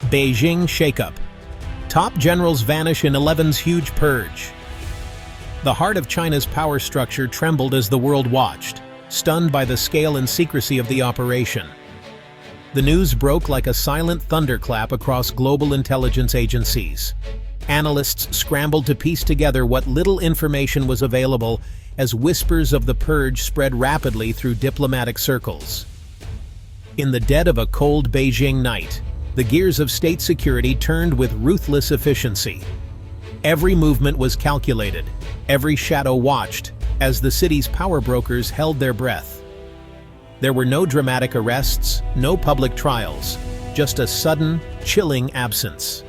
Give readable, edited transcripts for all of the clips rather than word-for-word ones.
Beijing shakeup. Top generals vanish in 11's huge purge. The heart of China's power structure trembled as the world watched, stunned by the scale and secrecy of the operation. The news broke like a silent thunderclap across global intelligence agencies. Analysts scrambled to piece together what little information was available as whispers of the purge spread rapidly through diplomatic circles. In the dead of a cold Beijing night, the gears of state security turned with ruthless efficiency. Every movement was calculated, every shadow watched, as the city's power brokers held their breath. There were no dramatic arrests, no public trials, just a sudden, chilling absence.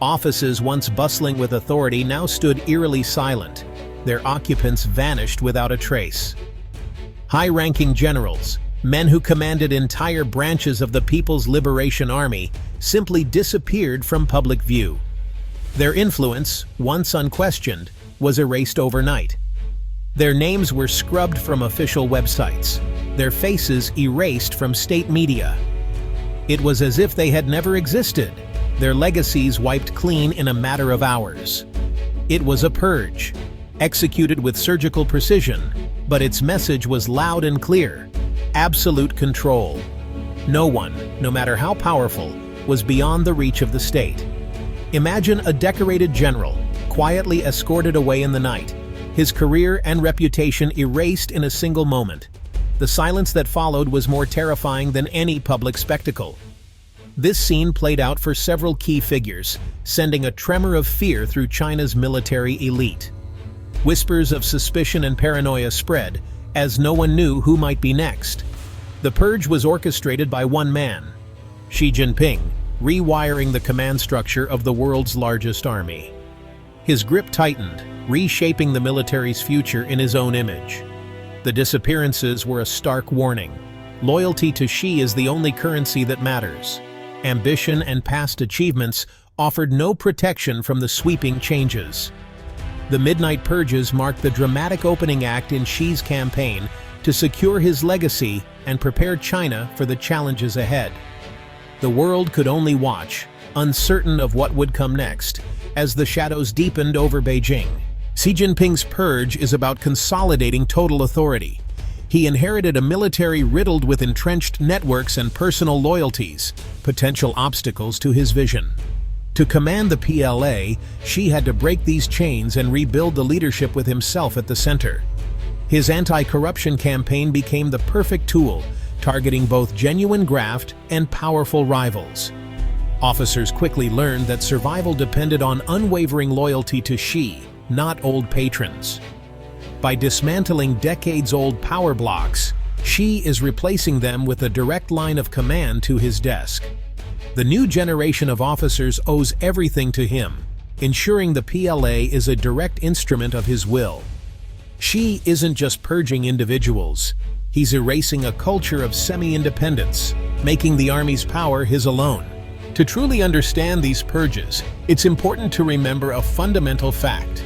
Offices once bustling with authority now stood eerily silent. Their occupants vanished without a trace. High-ranking generals, men who commanded entire branches of the People's Liberation Army, simply disappeared from public view. Their influence, once unquestioned, was erased overnight. Their names were scrubbed from official websites, their faces erased from state media. It was as if they had never existed, their legacies wiped clean in a matter of hours. It was a purge, executed with surgical precision, but its message was loud and clear: absolute control. No one, no matter how powerful, was beyond the reach of the state. Imagine a decorated general, quietly escorted away in the night, his career and reputation erased in a single moment. The silence that followed was more terrifying than any public spectacle. This scene played out for several key figures, sending a tremor of fear through China's military elite. Whispers of suspicion and paranoia spread, as no one knew who might be next. The purge was orchestrated by one man, Xi Jinping, rewiring the command structure of the world's largest army. His grip tightened, reshaping the military's future in his own image. The disappearances were a stark warning. Loyalty to Xi is the only currency that matters. Ambition and past achievements offered no protection from the sweeping changes. The midnight purges marked the dramatic opening act in Xi's campaign to secure his legacy and prepare China for the challenges ahead. The world could only watch, uncertain of what would come next, as the shadows deepened over Beijing. Xi Jinping's purge is about consolidating total authority. He inherited a military riddled with entrenched networks and personal loyalties, potential obstacles to his vision. To command the PLA, Xi had to break these chains and rebuild the leadership with himself at the center. His anti-corruption campaign became the perfect tool, targeting both genuine graft and powerful rivals. Officers quickly learned that survival depended on unwavering loyalty to Xi, not old patrons. By dismantling decades-old power blocks, Xi is replacing them with a direct line of command to his desk. The new generation of officers owes everything to him, ensuring the PLA is a direct instrument of his will. Xi isn't just purging individuals, he's erasing a culture of semi-independence, making the army's power his alone. To truly understand these purges, it's important to remember a fundamental fact.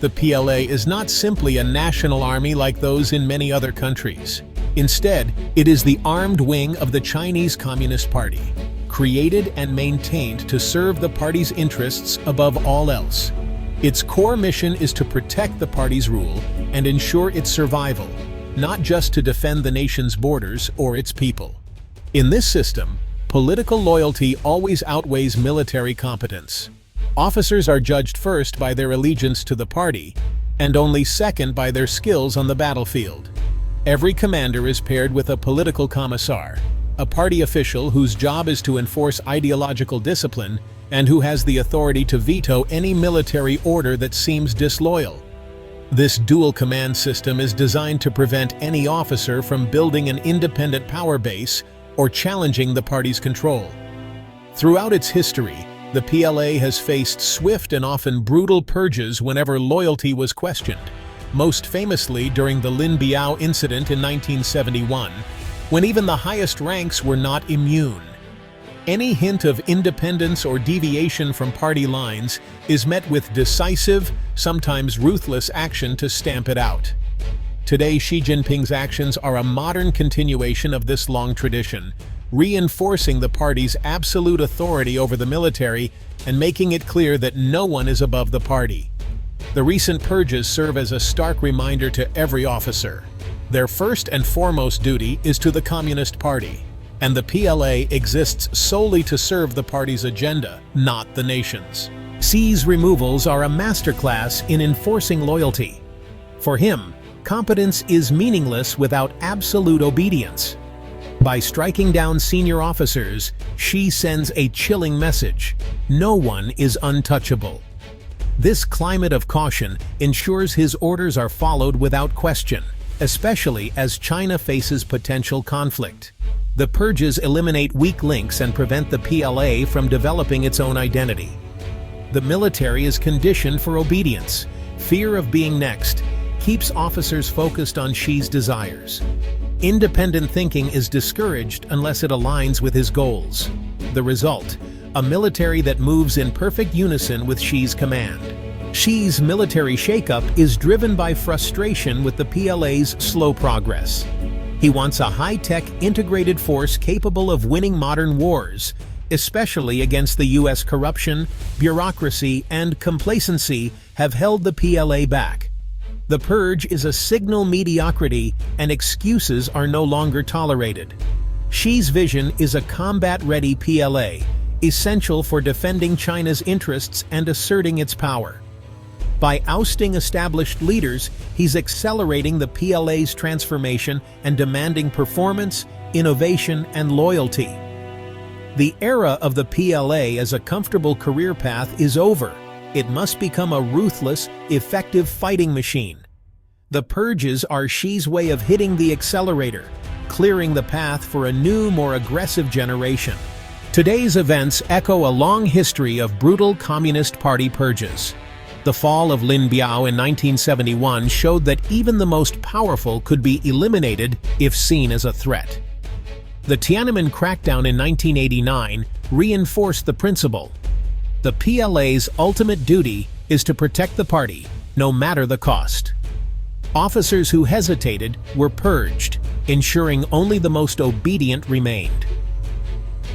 The PLA is not simply a national army like those in many other countries. Instead, it is the armed wing of the Chinese Communist Party, created and maintained to serve the party's interests above all else. Its core mission is to protect the party's rule and ensure its survival, not just to defend the nation's borders or its people. In this system, political loyalty always outweighs military competence. Officers are judged first by their allegiance to the party, and only second by their skills on the battlefield. Every commander is paired with a political commissar, a party official whose job is to enforce ideological discipline and who has the authority to veto any military order that seems disloyal. This dual command system is designed to prevent any officer from building an independent power base or challenging the party's control. Throughout its history, the PLA has faced swift and often brutal purges whenever loyalty was questioned, most famously during the Lin Biao incident in 1971, when even the highest ranks were not immune. Any hint of independence or deviation from party lines is met with decisive, sometimes ruthless action to stamp it out. Today, Xi Jinping's actions are a modern continuation of this long tradition, reinforcing the party's absolute authority over the military and making it clear that no one is above the party. The recent purges serve as a stark reminder to every officer. Their first and foremost duty is to the Communist Party, and the PLA exists solely to serve the party's agenda, not the nation's. Xi's removals are a masterclass in enforcing loyalty. For him, competence is meaningless without absolute obedience. By striking down senior officers, Xi sends a chilling message: no one is untouchable. This climate of caution ensures his orders are followed without question, especially as China faces potential conflict. The purges eliminate weak links and prevent the PLA from developing its own identity. The military is conditioned for obedience. Fear of being next keeps officers focused on Xi's desires. Independent thinking is discouraged unless it aligns with his goals. The result: a military that moves in perfect unison with Xi's command. Xi's military shakeup is driven by frustration with the PLA's slow progress. He wants a high-tech, integrated force capable of winning modern wars, especially against the U.S. Corruption, bureaucracy, and complacency have held the PLA back. The purge is a signal mediocrity, and excuses are no longer tolerated. Xi's vision is a combat-ready PLA, essential for defending China's interests and asserting its power. By ousting established leaders, he's accelerating the PLA's transformation and demanding performance, innovation, and loyalty. The era of the PLA as a comfortable career path is over. It must become a ruthless, effective fighting machine. The purges are Xi's way of hitting the accelerator, clearing the path for a new, more aggressive generation. Today's events echo a long history of brutal Communist Party purges. The fall of Lin Biao in 1971 showed that even the most powerful could be eliminated if seen as a threat. The Tiananmen crackdown in 1989 reinforced the principle. The PLA's ultimate duty is to protect the party, no matter the cost. Officers who hesitated were purged, ensuring only the most obedient remained.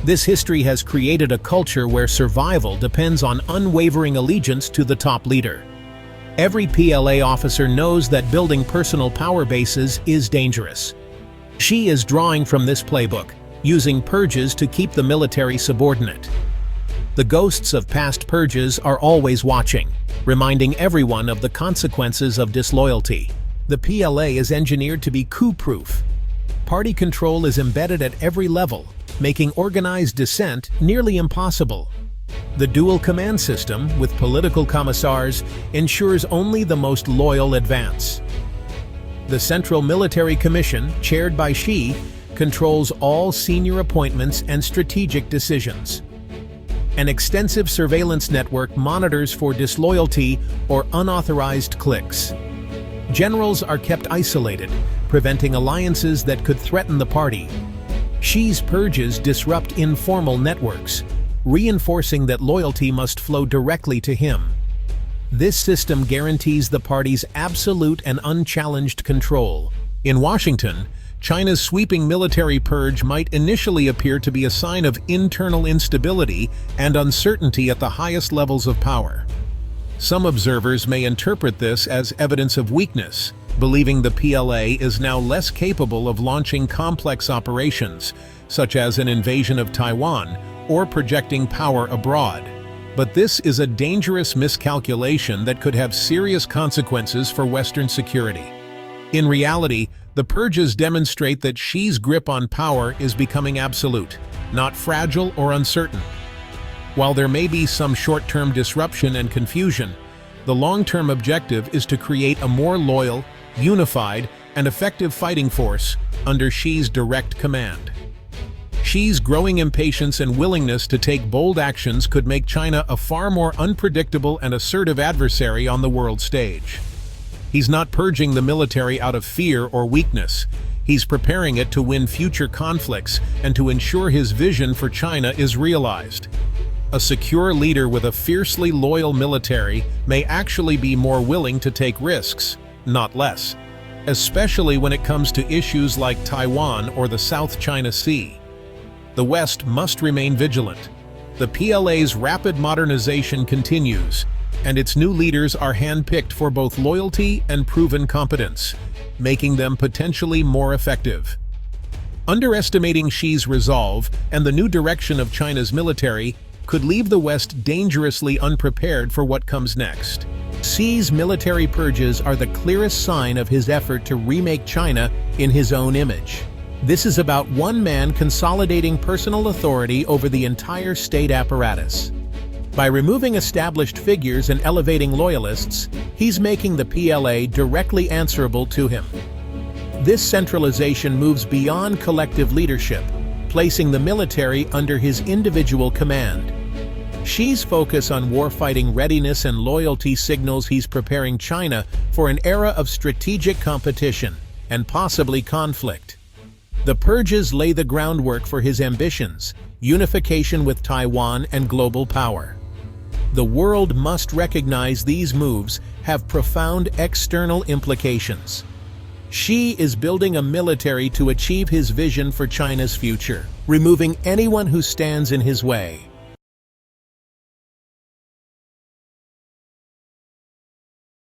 This history has created a culture where survival depends on unwavering allegiance to the top leader. Every PLA officer knows that building personal power bases is dangerous. Xi is drawing from this playbook, using purges to keep the military subordinate. The ghosts of past purges are always watching, reminding everyone of the consequences of disloyalty. The PLA is engineered to be coup-proof. Party control is embedded at every level, making organized dissent nearly impossible. The dual command system, with political commissars, ensures only the most loyal advance. The Central Military Commission, chaired by Xi, controls all senior appointments and strategic decisions. An extensive surveillance network monitors for disloyalty or unauthorized clicks. Generals are kept isolated, preventing alliances that could threaten the party. Xi's purges disrupt informal networks, reinforcing that loyalty must flow directly to him. This system guarantees the party's absolute and unchallenged control. In Washington, China's sweeping military purge might initially appear to be a sign of internal instability and uncertainty at the highest levels of power. Some observers may interpret this as evidence of weakness, believing the PLA is now less capable of launching complex operations, such as an invasion of Taiwan or projecting power abroad. But this is a dangerous miscalculation that could have serious consequences for Western security. In reality, the purges demonstrate that Xi's grip on power is becoming absolute, not fragile or uncertain. While there may be some short-term disruption and confusion, the long-term objective is to create a more loyal, unified, and effective fighting force under Xi's direct command. Xi's growing impatience and willingness to take bold actions could make China a far more unpredictable and assertive adversary on the world stage. He's not purging the military out of fear or weakness. He's preparing it to win future conflicts and to ensure his vision for China is realized. A secure leader with a fiercely loyal military may actually be more willing to take risks, not less, especially when it comes to issues like Taiwan or the South China Sea. The West must remain vigilant. The PLA's rapid modernization continues, and its new leaders are handpicked for both loyalty and proven competence, making them potentially more effective. Underestimating Xi's resolve and the new direction of China's military could leave the West dangerously unprepared for what comes next. Xi's military purges are the clearest sign of his effort to remake China in his own image. This is about one man consolidating personal authority over the entire state apparatus. By removing established figures and elevating loyalists, he's making the PLA directly answerable to him. This centralization moves beyond collective leadership, placing the military under his individual command. Xi's focus on warfighting readiness and loyalty signals he's preparing China for an era of strategic competition and possibly conflict. The purges lay the groundwork for his ambitions, unification with Taiwan and global power. The world must recognize these moves have profound external implications. Xi is building a military to achieve his vision for China's future, removing anyone who stands in his way.